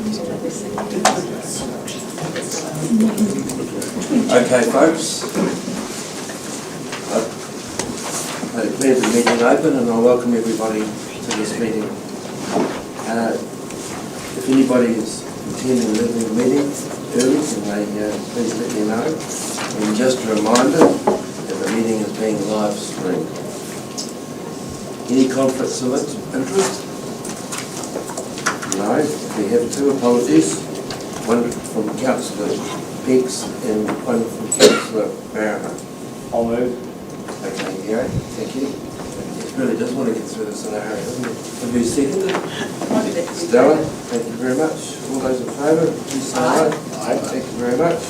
Okay, folks. I declare the meeting open and I welcome everybody to this meeting. If anybody is intending leaving the meeting early, then they please let me know. And just a reminder that the meeting is being live streamed. Any conflicts of interest? No. We have two apologies. One from Councillor Peaks and one from Councillor Barrow. I'll move. Okay, Gary, thank you. It really does want to get through this in a hurry, doesn't it? Have you seconded? Stella, thank you very much. All those in favour, please say aye. Aye. Thank you very much.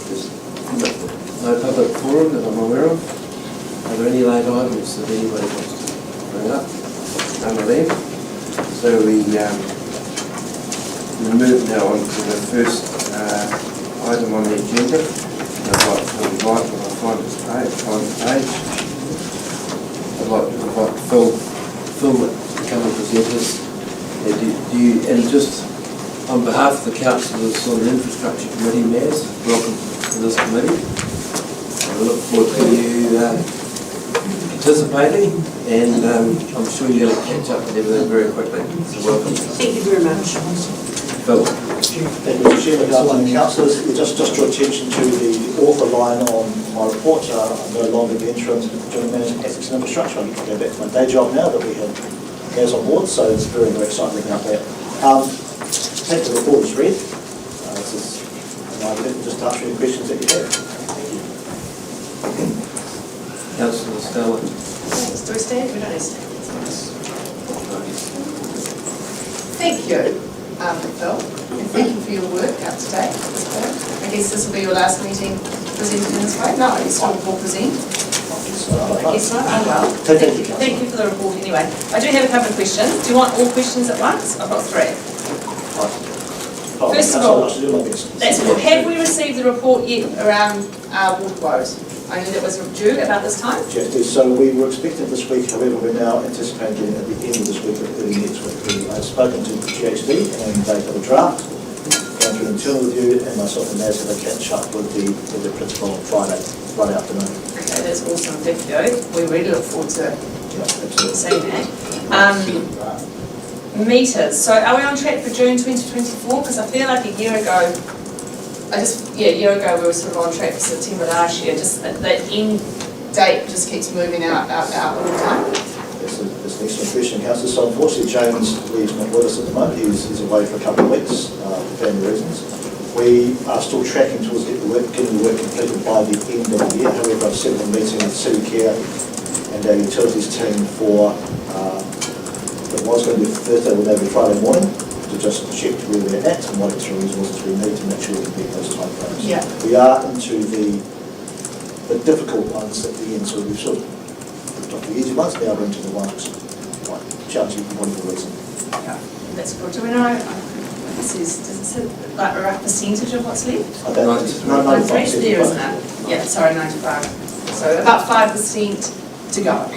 There's no public forum that I'm aware of. Are there any late items that anybody wants to bring up? None of them. So we move now on to the first item on the agenda. I'd like to invite, when I find the page, I'd like to invite Phil to come and present us. And just on behalf of the councillors on the Infrastructure Committee, Maz, welcome to this committee. I look forward to you participating, and I'm sure you're going to catch up with everything very quickly. So welcome. Thank you very much. Phil. Thank you, Mr. Chairman. Councillors, just draw attention to the author line on my report. I'm no longer the interim General Manager of Ethics and Infrastructure. I get to go back to my day job now that we have Gaz on board, so it's very, very exciting about that. Take the report as read. And I'll just answer any questions that you have. Thank you. Councillor Stella. Thanks. Do we stand? We don't need to stand. Thank you, Phil, and thank you for your work up to date. I guess this will be your last meeting presented in this way. No, you still will present. I guess not. Oh well. Thank you for the report anyway. I do have a couple of questions. Do you want all questions at once? I've got three. First of all, that's good. Have we received the report yet around water woes? I knew that was due about this time. Yes, so we were expecting this week, however, we're now anticipating getting at the end of this week or early next week. I've spoken to GHD and they have a draft, going through an internal review, and myself and Naz have a catch up with the principal on Friday afternoon. Okay, that's awesome. Thank you. We really look forward to seeing that. Meters. So are we on track for June 2024? Because I feel like a year ago we were sort of on track for September last year. Just the end date just keeps moving out all the time. That's an excellent question, Councillor. So unfortunately, James Lee's not with us at the moment. He's away for a couple of weeks for family reasons. We are still tracking towards getting the work completed by the end of the year. However, I've set up a meeting with City Care and our utilities team for it was going to be Thursday, or maybe Friday morning, to just check where we're at and what extra resources we need to make sure we can meet those time frames. Yeah. We are into the difficult ones at the end, so we've sort of got the easy ones, now we're into the ones quite challenging for whatever reason. Yeah, that's good. Do we know, does it say like a rough percentage of what's left? 95%. There, isn't it? Yeah, sorry, 95. So about 5% to go.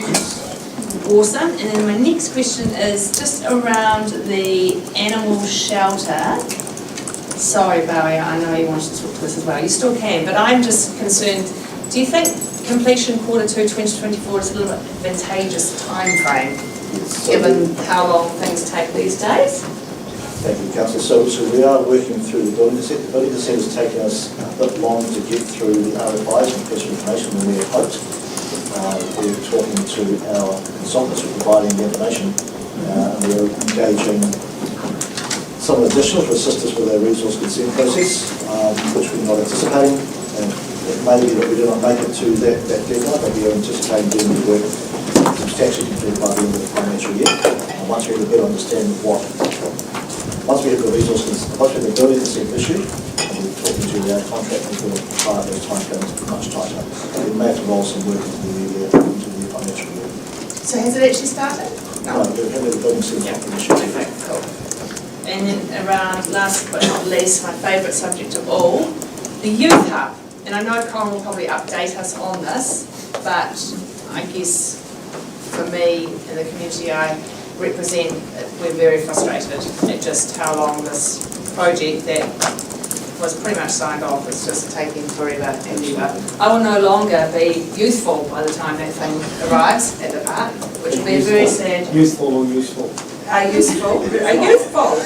Awesome. And then my next question is just around the animal shelter. Sorry, Bowie, I know you wanted to talk to this as well. You still can, but I'm just concerned. Do you think completion Q2 2024 is a little bit advantageous time frame, given how long things take these days? Thank you, Councillor. So we are working through the building consent. The building consent has taken us a bit long to get through the RFIs and personal information than we had hoped. We're talking to our consultants who are providing the information, and we're engaging some additional to assist us with our resource consent process, which we're not anticipating. And it may be that we do not make it to that deadline, but we are anticipating doing the work substantially completed by the end of the financial year. Once we have a better understanding of once we have the resources, once we have the building consent issued, and we're talking to our contractors who will apply those time frames much tighter. We may have to roll some work into the financial year. So has it actually started? No, we're having the building consent issued. Okay, cool. And then around, last but not least, my favourite subject of all, the youth hub. And I know Colin will probably update us on this, but I guess for me and the community, I represent, we're very frustrated at just how long this project that was pretty much signed off is just taking forever and ever. I will no longer be youthful by the time that thing arrives at the park, which will be very sad. Youthful or useful? Useful. Youthful.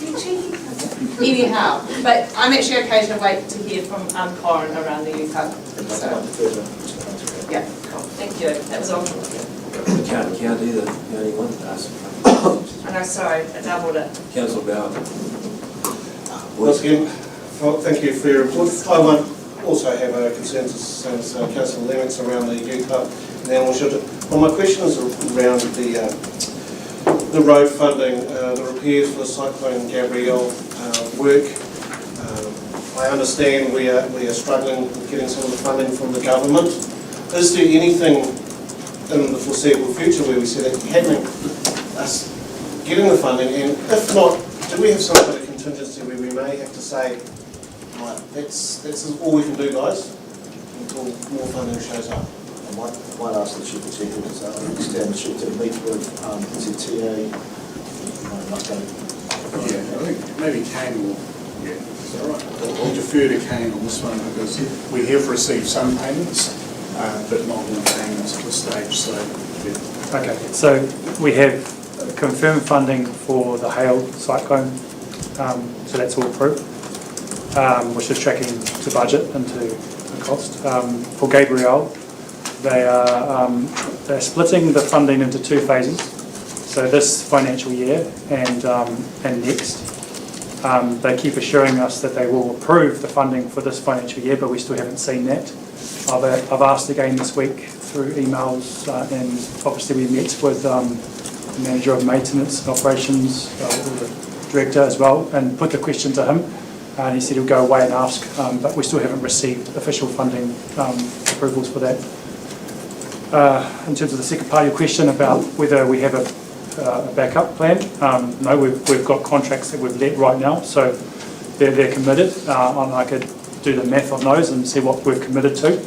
You cheeky cunt. Anyhow, but I'm actually okay to wait to hear from Corin around the youth hub. So, yeah, cool. Thank you. That was all. Can't either, the only one to ask. I know, sorry, I doubled it. Councillor Bauer. Once again, thank you for your report. I might also have a consensus as Councillor Lennox around the youth club and the animal shelter. Well, my question is around the road funding, the repairs for the Cyclone Gabrielle work. I understand we are struggling with getting some of the funding from the government. Is there anything in the foreseeable future where we see that happening, us getting the funding, and if not, do we have some kind of contingency where we may have to say, right, that's all we can do, guys, until more funding shows up? I might ask the Chief Executive to understand the Chief to meet with ZTA. Yeah, I think maybe Kane will, yeah, is that right? We'll defer to Kane on this one because we have received some payments, but not all payments at this stage, so yeah. Okay, so we have confirmed funding for the hail cyclone, so that's all approved, which is tracking to budget and to the cost. For Gabrielle, they're splitting the funding into two phases. So this financial year and next. They keep assuring us that they will approve the funding for this financial year, but we still haven't seen that. I've asked again this week through emails, and obviously we met with the manager of maintenance and operations, or the director as well, and put the question to him. And he said he'll go away and ask, but we still haven't received official funding approvals for that. In terms of the second part of your question about whether we have a backup plan, no, we've got contracts that we've let right now, so they're committed, and I could do the math on those and see what we've committed to.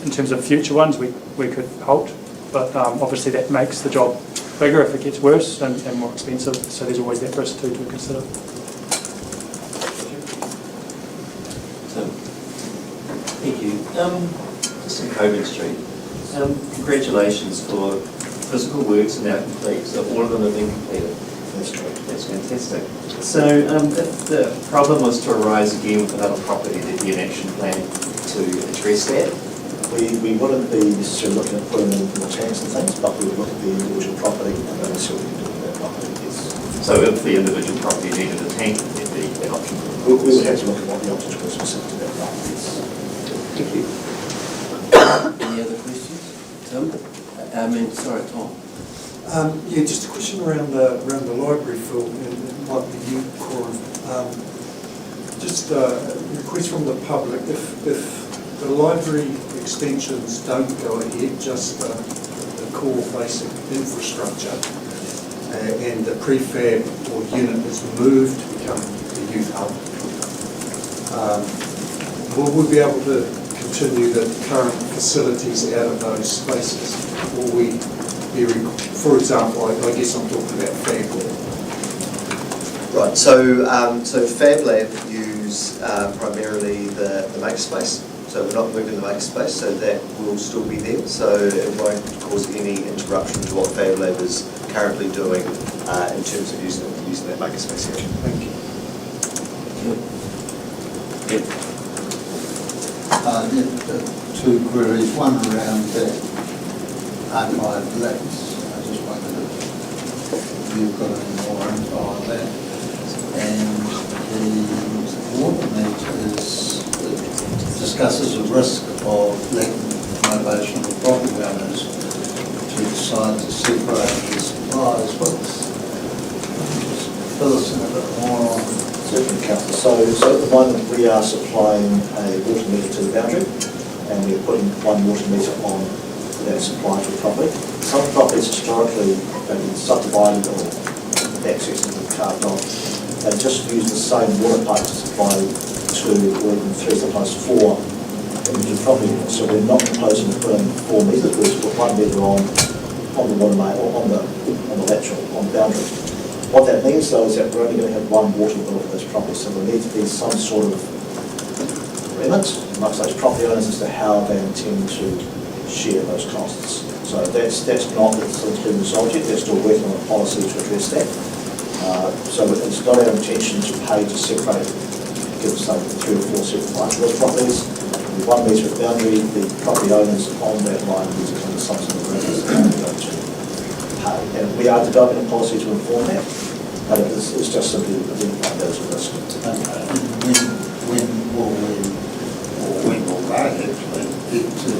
In terms of future ones, we could halt, but obviously that makes the job bigger if it gets worse and more expensive, so there's always that risk too to consider. Thank you. Just in Coburn Street, congratulations for physical works are now complete, so all of them have been completed. That's correct. That's fantastic. So if the problem was to arise again with another property, there'd be an action plan to address that? We wouldn't be necessarily looking at putting in more tanks and things, but we would look at the individual property and then see what we can do with that property, yes. So if the individual property needed a tank, there'd be an option for We would have to look at what the options were specific to that property, yes. Thank you. Any other questions? Tim? Sorry, Tom. Yeah, just a question around the library, Phil, and it might be you, Corin. Just a request from the public, if the library extensions don't go ahead, just the core basic infrastructure, and the prefab or unit is moved to become the youth hub, will we be able to continue the current facilities out of those spaces? Will we be, for example, I guess I'm talking about Fab Lab. Right, so Fab Lab use primarily the makerspace, so we're not moving the makerspace, so that will still be there, so it won't cause any interruption to what Fab Lab is currently doing in terms of using that makerspace here. Thank you. Yep. Two queries, one around the archive links. I just wondered if you've got any more info on that. And the water meter discusses the risk of latent motivation of property owners to decide to separate the supplies. Just fill us in a bit more on. Certainly, Councillor. So at the moment we are supplying a water meter to the boundary, and we're putting one water meter on that supply to the property. Some properties historically have been subdivided or access into the carved off. They just use the same water pipe to supply 2 or even 3, sometimes 4 individual property units. So we're not proposing to put in 4 meters, we'll put 1 meter on on the water main, or on the lateral, on the boundary. What that means though is that we're only going to have one water bill for this property, so there needs to be some sort of agreement amongst those property owners as to how they intend to share those costs. So that's not something that's been resolved yet. They're still working on a policy to address that. So it's not our intention to pay to separate, give say 3 or 4 separate lines for those properties. With one metre of boundary, the property owners on that line need to come to some sort of agreement that they're going to pay. And we are developing a policy to inform that, but it's just simply identifying those risks. When will we, or when will they actually get to,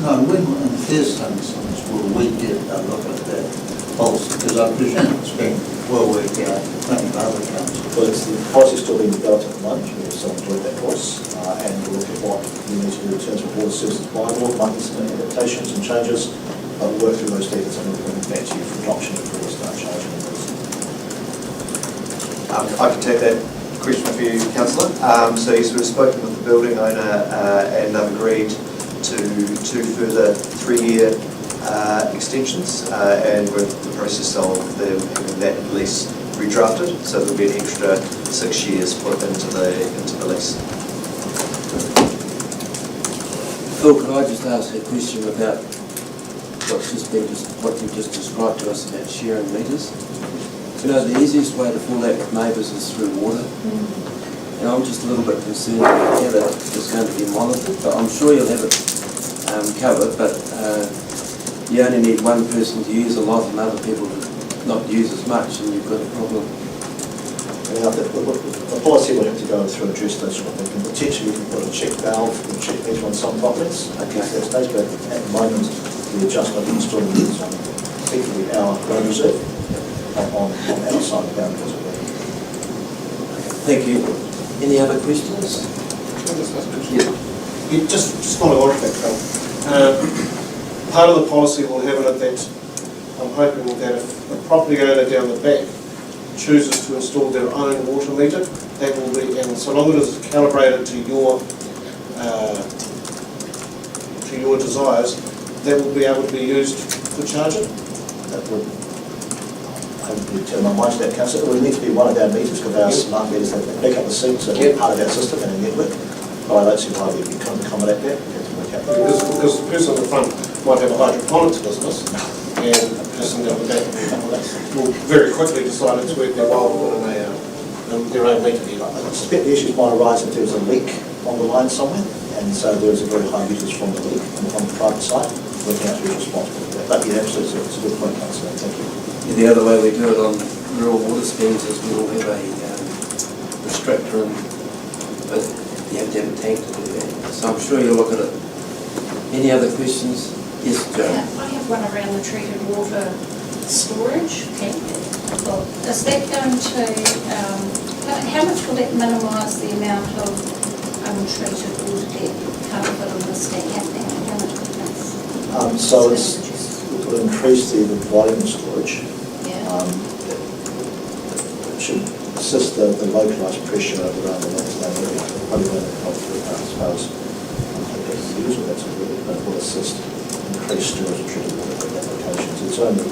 when in the first instance will we get a look at that policy? Because I presume it's been well worked out in plenty of other councils. Well, the policy's still being developed at the moment. We've still enjoyed that course, and we'll look at what we need to do in terms of water services bylaw, might be some adaptations and changes, but we'll work through those details and we'll bring it back to you for adoption before we start charging them. I can take that question for you, Councillor. So yes, we've spoken with the building owner and they've agreed to 2 further 3-year extensions, and we're in the process of them having that lease redrafted, so there'll be an extra 6 years put into the lease. Phil, could I just ask a question about what you just described to us about sharing meters? You know, the easiest way to fall out with neighbours is through water. And I'm just a little bit concerned about how that is going to be monitored, but I'm sure you'll have it covered, but you only need one person to use a lot and other people to not use as much, and you've got a problem. Yeah, the policy will have to go through and address those sort of things. Potentially, you can put a check valve or check meter on some properties. Okay, at that stage, but at the moment, the adjustment of installing meters on effectively our road reserve on our side of the boundary. Thank you. Any other questions? You just want to order that, Phil. Part of the policy will have in it that I'm hoping that if the property owner down the back chooses to install their own water meter, that will be, and so long as it's calibrated to your desires, that will be able to be used for charging. That would, I would turn my mind to that, Councillor. It would need to be one of our meters, because our smart meters, they pick up the seat, so they're part of our system and our network. But I don't see why we can't accommodate that. Because the person at the front might have a hydroponics business, and the person down the back will very quickly decide it's worth their while to put in their own meter. I suspect the issues might arise if there's a leak on the line somewhere, and so there is a very high usage from the leak on the private side. The council is responsible for that. But yeah, absolutely, it's a good point, Councillor. Thank you. Yeah, the other way we do it on rural water schemes is we all have a restrictor, but you have to have a tank to do that. So I'm sure you'll look at it. Any other questions? Yes, Joe. I have one around the treated water storage. Okay. Well, is that going to, how much will that minimise the amount of untreated water that can't fit on the state happening? How much would that? So it will increase the volume of storage. Yeah. It should assist the localised pressure around the Masterton area. Probably going to help as far as use of that, but it will assist increased storage of treated water at applications. It's only.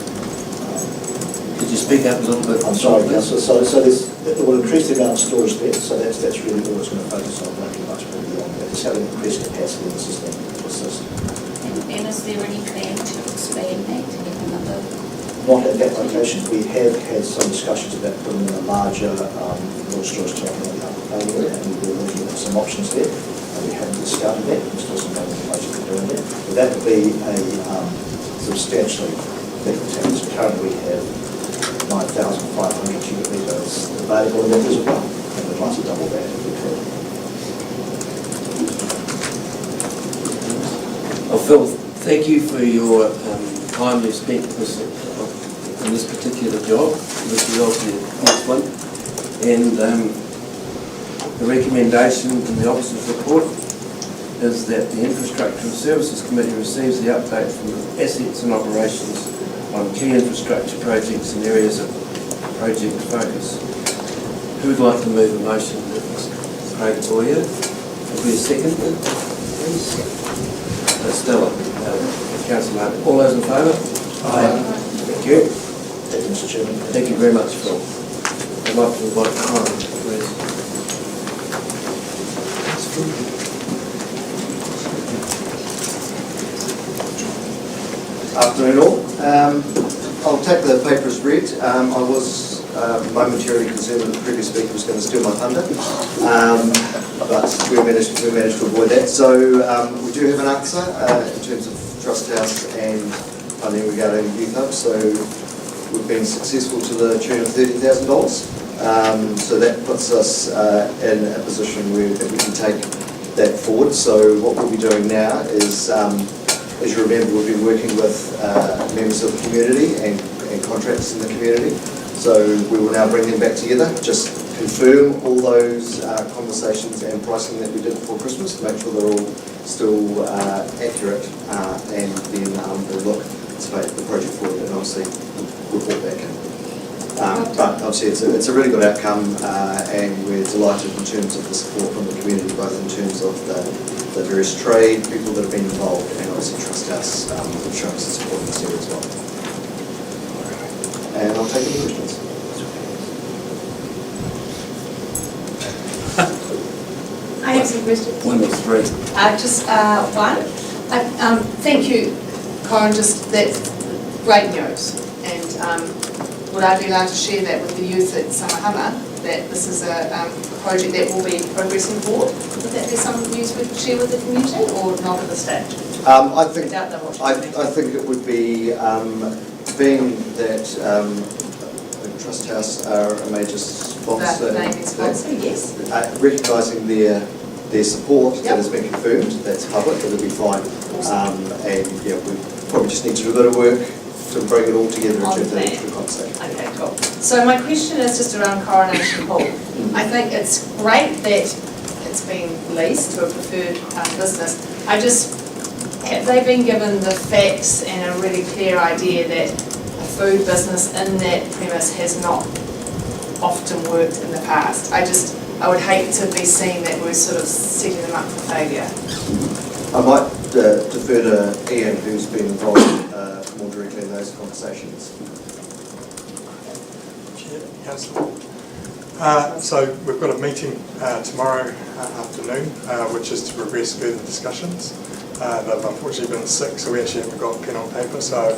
Could you speak up a little bit? I'm sorry, Councillor. So it will increase the amount of storage there. So that's really all it's going to focus on. Won't be much more beyond that. Just having increased capacity in the system to assist. And is there any plan to expand that to get another? Not at that location. We have had some discussions about putting in a larger water storage tank on the upper area, and we're looking at some options there. We haven't discounted that. There's still some information for doing that. But that would be a substantially bigger tank. So currently we have 9,500 cubic metres available in that as well, and we'd like to double that if we could. Well, Phil, thank you for your time you spent in this particular job. This is obviously a nice one. And the recommendation in the officer's report is that the Infrastructure and Services Committee receives the update from the assets and operations on key infrastructure projects and areas of project focus. Who would like to move a motion? Craig Boyer. Will be a second, please. Stella. Councillor Martin. All those in favour? Aye. Thank you. Thank you, Mr. Chairman. Thank you very much, Phil. I'd like to invite Karen, please. Afternoon all. I'll take the paper as read. I was momentarily concerned that the previous speaker was going to steal my thunder, but we managed to avoid that. So we do have an answer in terms of Trust House and funding regarding Youth Hub. So we've been successful to the tune of $30,000. So that puts us in a position where that we can take that forward. So what we'll be doing now is, as you remember, we've been working with members of the community and contractors in the community. So we will now bring them back together, just confirm all those conversations and pricing that we did before Christmas, to make sure they're all still accurate, and then we'll look to make the project forward and obviously report back in. But obviously it's a really good outcome, and we're delighted in terms of the support from the community, both in terms of the various trade people that have been involved, and obviously Trust House showing some support in this area as well. And I'll take any questions. I have some questions. One of three. Just one. Thank you, Corin, just that's great news. And would I be allowed to share that with the youth at Samahama, that this is a project that will be progressing forward? Would that be something you would share with the community, or not at this stage? I think Without them watching. I think it would be, being that Trust House are a major sponsor. The naming sponsor, yes. Recognising their support Yep. that has been confirmed, that's public, it'll be fine. Awesome. And yeah, we probably just need to do a bit of work to bring it all together in On terms of plan. the conversation. Okay, cool. So my question is just around Coronation Hall. I think it's great that it's been leased to a preferred business. Have they been given the facts and a really clear idea that a food business in that premise has not often worked in the past? I would hate to be seen that we're sort of setting them up for failure. I might defer to Ian, who's been involved more directly in those conversations. Councillor. So we've got a meeting tomorrow afternoon, which is to progress further discussions. They've unfortunately been sick, so we actually haven't got pen on paper. So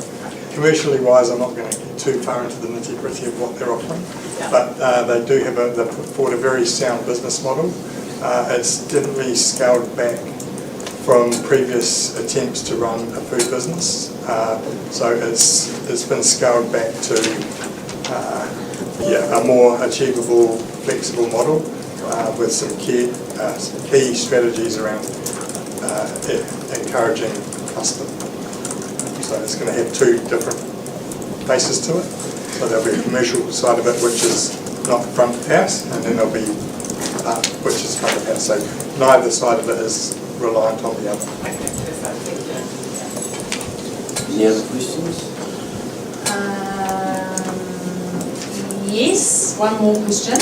commercially wise, I'm not going to get too far into the nitty gritty of what they're offering. Yeah. But they do have they put forward a very sound business model. It's definitely scaled back from previous attempts to run a food business. So it's been scaled back to a more achievable, flexible model with some key strategies around encouraging custom. So it's going to have two different faces to it. So there'll be a commercial side of it, which is not front of house, and then there'll be which is front of house. So neither side of it is reliant on the other. Okay, perfect. Thank you. Any other questions? Yes, one more question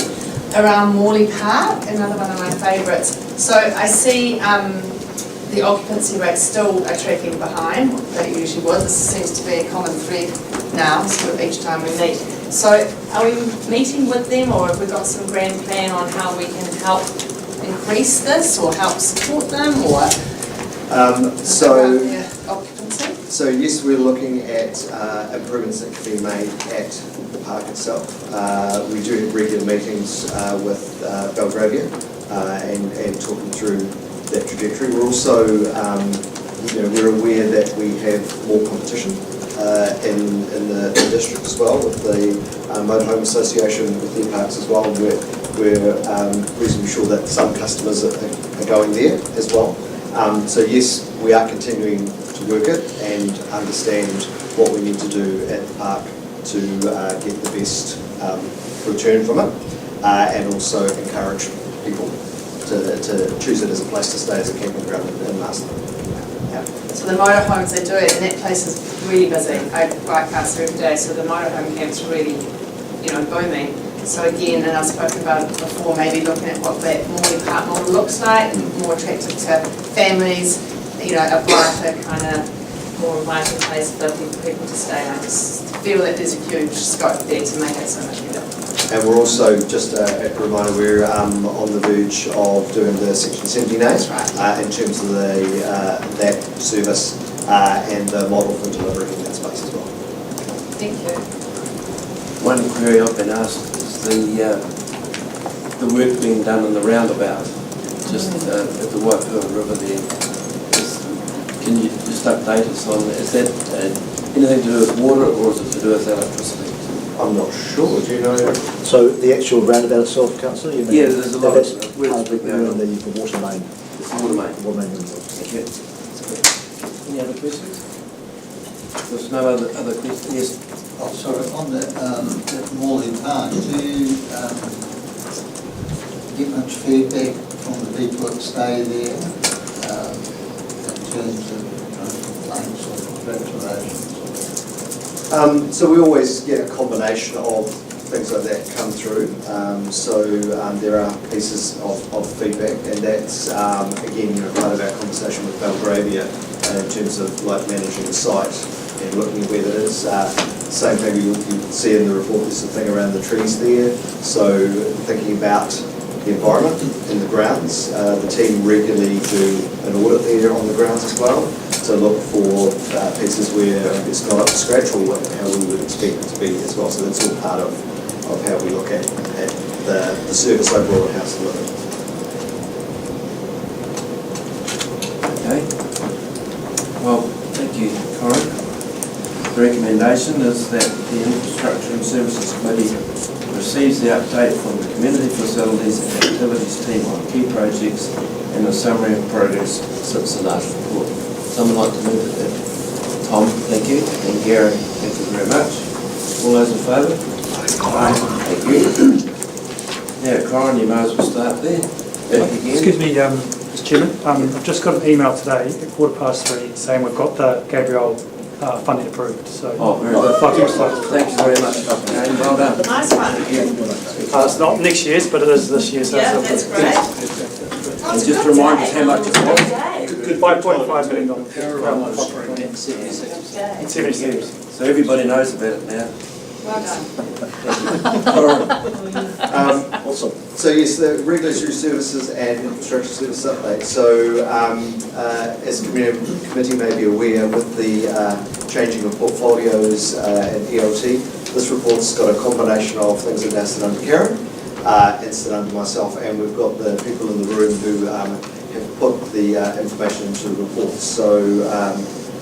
around Morley Park, another one of my favourites. So I see the occupancy rate still are tracking behind what they usually was. This seems to be a common thread now, sort of each time we meet. So are we meeting with them, or have we got some grand plan on how we can help increase this or help support them, or around their occupancy? So yes, we're looking at improvements that can be made at the park itself. We do have regular meetings with Belgravia and talking through that trajectory. We're also, we're aware that we have more competition in the district as well, with the Motorhome Association with their parks as well. And we're reasonably sure that some customers are going there as well. So yes, we are continuing to work it and understand what we need to do at the park to get the best return from it, and also encourage people to choose it as a place to stay as a camping ground in Masterton. Yeah. So the motorhomes, they do it, and that place is really busy. I bike past there every day, so the motorhome camp's really, booming. So again, and I've spoken about it before, maybe looking at what that Morley Park model looks like, more attractive to families, a brighter kind of more inviting place for people to stay. I just feel that there's a huge scope there to make it so much better. And we're also, just a reminder, we're on the verge of doing the Section 70 That's right. in terms of that service and the model for delivering in that space as well. Thank you. One query I've been asked is the work being done in the roundabout, just at the Waipua River there. Can you just update us on, is that anything to do with water or is it to do with electricity? I'm not sure, do you know? So the actual roundabout itself, councillor? You mean? Yeah, there's a lot of That's work part of being done. the water main. It's the water main. Water main. Okay. Any other questions? There's no other questions? Yes. Oh, sorry, on that Morley Park, do you get much feedback from the people that stay there in terms of complaints or congratulations? So we always get a combination of things like that come through. There are pieces of feedback, and that's again, part of our conversation with Belgravia in terms of like managing the site and looking at where that is. Same thing you see in the report. There's a thing around the trees there. So thinking about the environment in the grounds, the team regularly do an audit there on the grounds as well, to look for pieces where it's not up to scratch or how we would expect it to be as well. So that's all part of how we look at the service overall at House of Living. Okay. Well, thank you, Corin. The recommendation is that the Infrastructure and Services Committee receives the update from the Community Facilities and Activities team on key projects and a summary of progress since the last report. Someone like to move it? Tom, thank you. And Gary, thank you very much. All those in favour? Aye. Thank you. Now, Corin, you might as well start there. Back again. Excuse me, Mr. Chairman. I've just got an email today at 3:15 saying we've got the Gabrielle funding approved. So, Very good. Thank you. Thank you very much. And well done. Nice one. It's not next year's, but it is this year. So Yeah, that's great. And just remind us how much it was. $5.5 million. And 76. 76. So everybody knows about it now. Well done. Awesome. So yes, the regulatory services and infrastructure services update. So as the committee may be aware, with the changing of portfolios and ELT, this report's got a combination of things that are sit under Karen, and sit under myself, and we've got the people in the room who have put the information into the report. So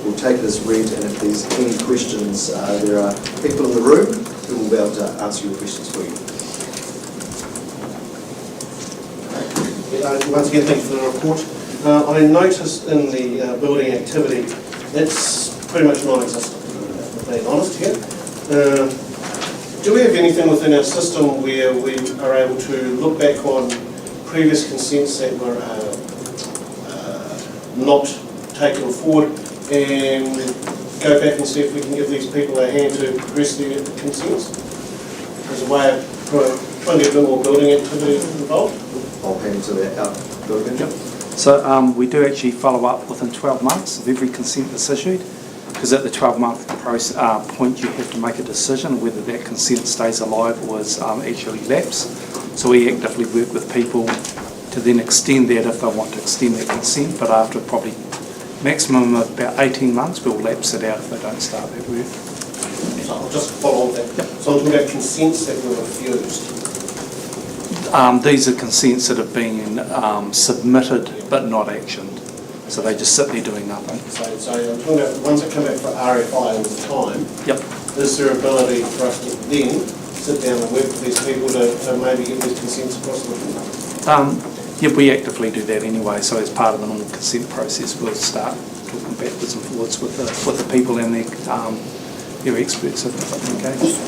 we'll take it as read, and if there's any questions, there are people in the room who will be able to answer your questions for you. Once again, thank you for the report. I noticed in the building activity, it's pretty much non-existent, if being honest here. Do we have anything within our system where we are able to look back on previous consents that were not taken forward and go back and see if we can give these people a hand to progress their consents as a way of trying to get a bit more building activity involved? I'll hand to that out. So we do actually follow up within 12 months of every consent that's issued, because at the 12-month point you have to make a decision whether that consent stays alive or is actually lapsed. So we actively work with people to then extend that if they want to extend that consent, but after probably maximum of about 18 months we'll lapse it out if they don't start that work. So I'll just follow on that. Yep. So I'm talking about consents that were refused. These are consents that have been submitted but not actioned. So they just sit there doing nothing. So I'm talking about the ones that come back for RFI all the time. Yep. Is there ability for us to then sit down and work with these people to maybe get these consents across the board? Yeah, we actively do that anyway. So as part of the normal consent process, we'll start talking backwards and forwards with the people and their experts if they're engaged.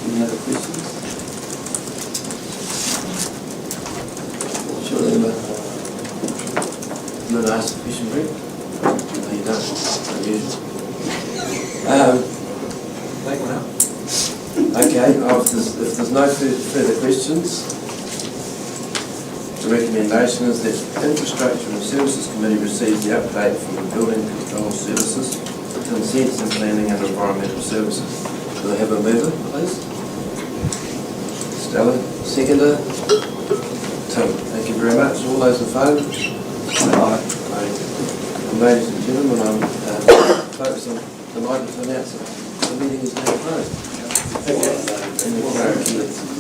Any other questions? Sure, you want to ask the question, Brett? No, you don't. Unusual. Take one out. Okay, if there's no further questions, we The recommendation is that Infrastructure and Services Committee receives the update from the Building Control Services, Consents and Planning and Environmental Services. Do I have a mover, please? Stella, seconder? Tim, thank you very much. All those in favour? Aye. Ladies and gentlemen, I'm focused on delighted to announce that the meeting is now closed. Thank you.